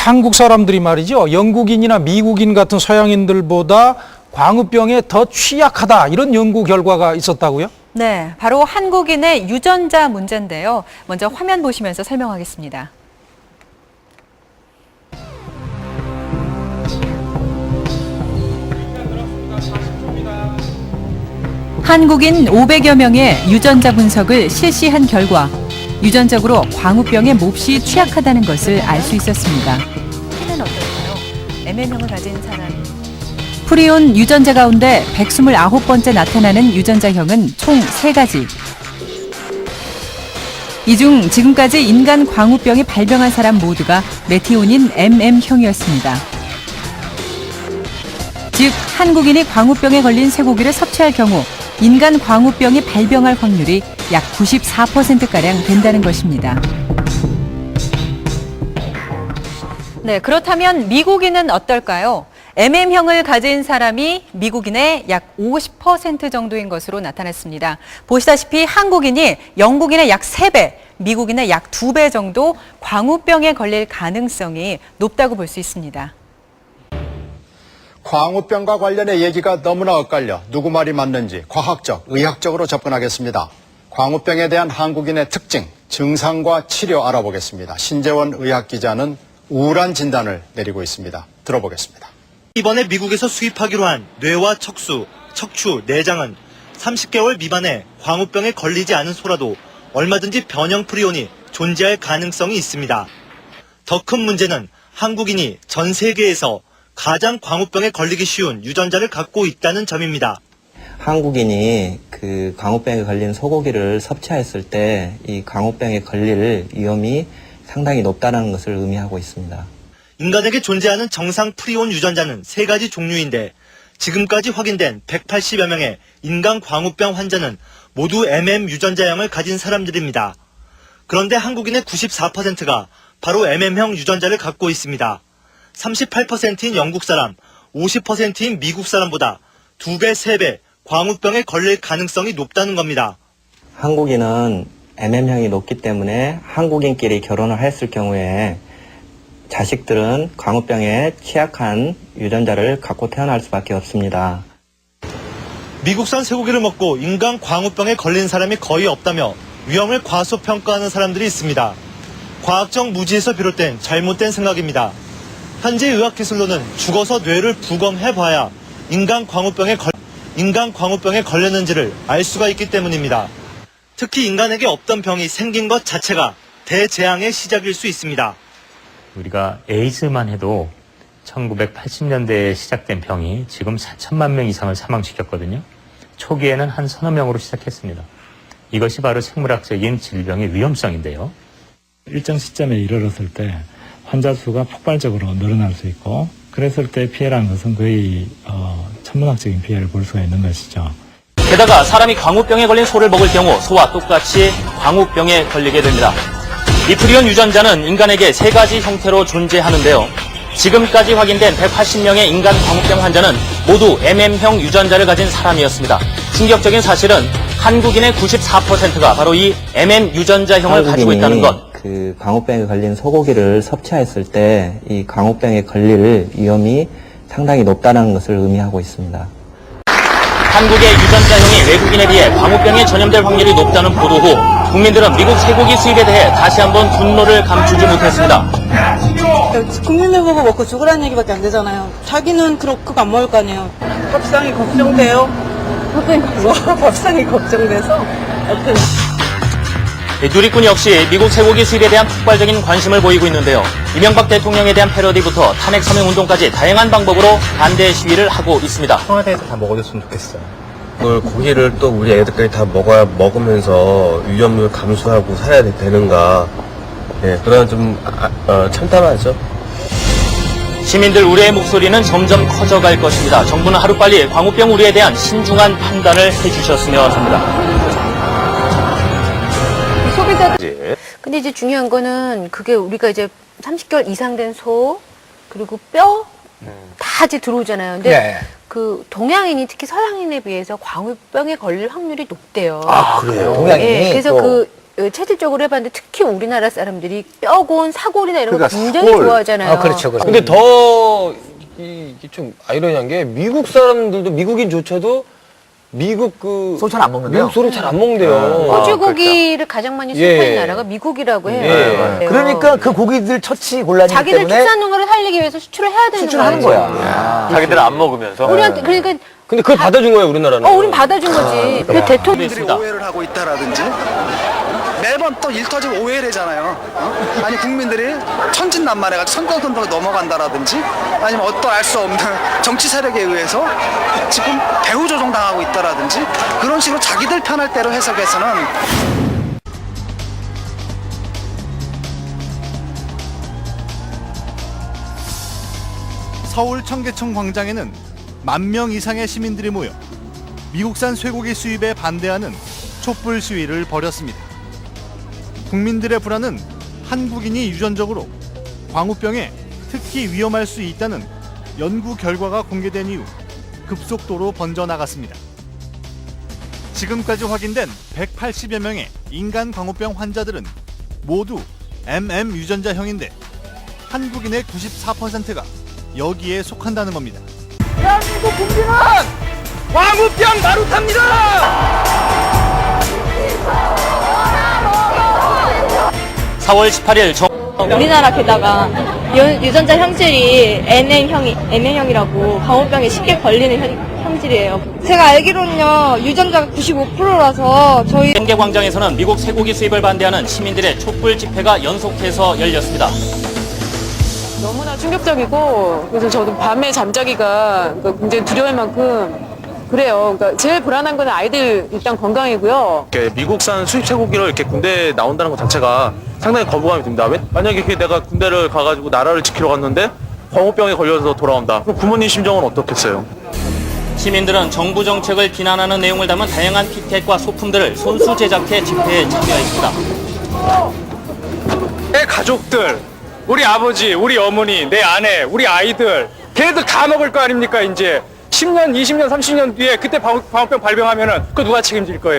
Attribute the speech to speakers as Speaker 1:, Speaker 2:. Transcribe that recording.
Speaker 1: 한국 사람들이 말이죠. 영국인이나 미국인 같은 서양인들보다 광우병에 더 취약하다. 이런 연구 결과가 있었다고요?
Speaker 2: 네, 바로 한국인의 유전자 문제인데요. 먼저 화면 보시면서 설명하겠습니다. 한국인 500여 명의 유전자 분석을 실시한 결과 유전적으로 광우병에 몹시 취약하다는 것을 알 수 있었습니다. P는 어떨까요? MM형을 가진 사람. 프리온 유전자 가운데 129번째 나타나는 유전자형은 총 3가지. 이 중 지금까지 인간 광우병에 발병한 사람 모두가 메티오닌 MM형이었습니다. 즉, 한국인이 광우병에 걸린 쇠고기를 섭취할 경우 인간 광우병이 발병할 확률이 약 94%가량 된다는 것입니다. 네, 그렇다면 미국인은 어떨까요? MM형을 가진 사람이 미국인의 약 50% 정도인 것으로 나타났습니다. 보시다시피 한국인이 영국인의 약 3배, 미국인의 약 2배 정도 광우병에 걸릴 가능성이 높다고 볼 수 있습니다.
Speaker 3: 광우병과 관련해 얘기가 너무나 엇갈려 누구 말이 맞는지 과학적, 의학적으로 접근하겠습니다. 광우병에 대한 한국인의 특징, 증상과 치료 알아보겠습니다. 신재원 의학기자는 우울한 진단을 내리고 있습니다. 들어보겠습니다.
Speaker 4: 이번에 미국에서 수입하기로 한 뇌와 척수, 척추, 내장은 30개월 미만의 광우병에 걸리지 않은 소라도 얼마든지 변형 프리온이 존재할 가능성이 있습니다. 더 큰 문제는 한국인이 전 세계에서 가장 광우병에 걸리기 쉬운 유전자를 갖고 있다는 점입니다.
Speaker 5: 한국인이 그 광우병에 걸린 소고기를 섭취했을 때 이 광우병에 걸릴 위험이 상당히 높다는 것을 의미하고 있습니다.
Speaker 4: 인간에게 존재하는 정상 프리온 유전자는 3가지 종류인데 지금까지 확인된 180여 명의 인간 광우병 환자는 모두 MM 유전자형을 가진 사람들입니다. 그런데 한국인의 94%가 바로 MM형 유전자를 갖고 있습니다. 38%인 영국 사람, 50%인 미국 사람보다 2배, 3배 광우병에 걸릴 가능성이 높다는 겁니다.
Speaker 5: 한국인은 MM형이 높기 때문에 한국인끼리 결혼을 했을 경우에 자식들은 광우병에 취약한 유전자를 갖고 태어날 수밖에 없습니다.
Speaker 4: 미국산 쇠고기를 먹고 인간 광우병에 걸린 사람이 거의 없다며 위험을 과소평가하는 사람들이 있습니다. 과학적 무지에서 비롯된 잘못된 생각입니다. 현재 의학기술로는 죽어서 뇌를 부검해봐야 인간 광우병에 걸렸는지를 알 수가 있기 때문입니다. 특히 인간에게 없던 병이 생긴 것 자체가 대재앙의 시작일 수 있습니다.
Speaker 6: 우리가 에이즈만 해도 1980년대에 시작된 병이 지금 4천만 명 이상을 사망시켰거든요. 초기에는 한 서너 명으로 시작했습니다. 이것이 바로 생물학적인 질병의 위험성인데요.
Speaker 7: 일정 시점에 이르렀을 때 환자 수가 폭발적으로 늘어날 수 있고 그랬을 때 피해라는 것은 거의 천문학적인 피해를 볼 수가 있는 것이죠.
Speaker 8: 게다가 사람이 광우병에 걸린 소를 먹을 경우 소와 똑같이 광우병에 걸리게 됩니다. 이 프리온 유전자는 인간에게 3가지 형태로 존재하는데요. 지금까지 확인된 180명의 인간 광우병 환자는 모두 MM형 유전자를 가진 사람이었습니다. 충격적인 사실은 한국인의 94%가 바로 이 MM 유전자형을 가지고 있다는 것.
Speaker 5: 그 광우병에 걸린 소고기를 섭취했을 때 이 광우병에 걸릴 위험이 상당히 높다는 것을 의미하고 있습니다.
Speaker 8: 한국의 유전자형이 외국인에 비해 광우병에 전염될 확률이 높다는 보도 후 국민들은 미국 쇠고기 수입에 대해 다시 한번 분노를 감추지 못했습니다.
Speaker 9: 국민들 보고 먹고 죽으라는 얘기밖에 안 되잖아요. 자기는 그거 안 먹을 거 아니에요. 밥상이 걱정돼요. 밥상이 걱정돼서.
Speaker 8: 누리꾼 역시 미국 쇠고기 수입에 대한 폭발적인 관심을 보이고 있는데요. 이명박 대통령에 대한 패러디부터 탄핵 서명 운동까지 다양한 방법으로 반대 시위를 하고 있습니다.
Speaker 10: 청와대에서 다 먹어줬으면 좋겠어요. 오늘 고기를 또 우리 애들까지 다 먹으면서 위험을 감수하고 살아야 되는가. 예, 그런 좀 참담하죠.
Speaker 8: 시민들 우려의 목소리는 점점 커져갈 것입니다. 정부는 하루빨리 광우병 우려에 대한 신중한 판단을 해주셨으면 합니다.
Speaker 11: 근데 이제 중요한 거는 그게 우리가 이제 30개월 이상 된 소 그리고 뼈 다 이제 들어오잖아요. 근데 그 동양인이 특히 서양인에 비해서 광우병에 걸릴 확률이 높대요.
Speaker 12: 아, 그래요? 동양인이?
Speaker 11: 네, 그래서 그 체질적으로 해봤는데 특히 우리나라 사람들이 뼈곤, 사골이나 이런 거
Speaker 12: 그러니까
Speaker 11: 굉장히
Speaker 12: 사골.
Speaker 11: 좋아하잖아요.
Speaker 1: 그렇죠.
Speaker 12: 근데 더 이게 좀 아이러니한 게 미국 사람들도 미국인조차도 미국
Speaker 13: 소를 잘 안 먹는데요.
Speaker 12: 미국 소를 잘 안 먹는데요.
Speaker 11: 호주 고기를 가장 많이 수입하는 나라가 미국이라고 해요. 네.
Speaker 13: 그러니까 그 고기들 처치 곤란이기
Speaker 11: 자기들
Speaker 13: 때문에
Speaker 11: 축산 농가를 살리기 위해서 수출을 해야 되는
Speaker 13: 수출하는 거야.
Speaker 10: 자기들은 안 먹으면서.
Speaker 11: 우리한테 그러니까
Speaker 12: 근데 그걸 받아준 거예요, 우리나라는.
Speaker 11: 우린 받아준 거지. 그 대통령
Speaker 8: 있습니다.
Speaker 14: 오해를 하고 있다라든지 매번 또 일 터지고 오해를 하잖아요. 아니 국민들이 천진난만해가지고 선거선거 넘어간다라든지 아니면 어떤 알 수 없는 정치 세력에 의해서 지금 배후 조종당하고 있다라든지 그런 식으로 자기들 편할 대로 해석해서는
Speaker 15: 서울 청계천 광장에는 10,000명 이상의 시민들이 모여 미국산 쇠고기 수입에 반대하는 촛불 시위를 벌였습니다. 국민들의 불안은 한국인이 유전적으로 광우병에 특히 위험할 수 있다는 연구 결과가 공개된 이후 급속도로 번져나갔습니다. 지금까지 확인된 180여 명의 인간 광우병 환자들은 모두 MM 유전자형인데 한국인의 94%가 여기에 속한다는 겁니다.
Speaker 14: 대한민국 국민은 광우병 마루탑니다.
Speaker 8: (4월 18일)
Speaker 9: 우리나라 게다가 유전자 형질이 NN형이라고 광우병에 쉽게 걸리는 형질이에요. 제가 알기로는요, 유전자가 95%라서 저희
Speaker 8: 땡계 광장에서는 미국 쇠고기 수입을 반대하는 시민들의 촛불 집회가 연속해서 열렸습니다.
Speaker 9: 너무나 충격적이고, 그래서 저도 밤에 잠자기가 굉장히 두려울 만큼 그래요. 그러니까 제일 불안한 건 아이들 일단 건강이고요.
Speaker 10: 미국산 수입 쇠고기를 이렇게 군대에 나온다는 것 자체가 상당히 거부감이 듭니다. 만약에 내가 군대를 가가지고 나라를 지키러 갔는데 광우병에 걸려서 돌아온다. 그럼 부모님 심정은 어떻겠어요?
Speaker 8: 시민들은 정부 정책을 비난하는 내용을 담은 다양한 피켓과 소품들을 손수 제작해 집회에 참여했습니다.
Speaker 14: 내 가족들, 우리 아버지, 우리 어머니, 내 아내, 우리 아이들 걔네들 다 먹을 거 아닙니까 이제 10년, 20년, 30년 뒤에 그때 광우병 발병하면은 그 누가 책임질 거예요?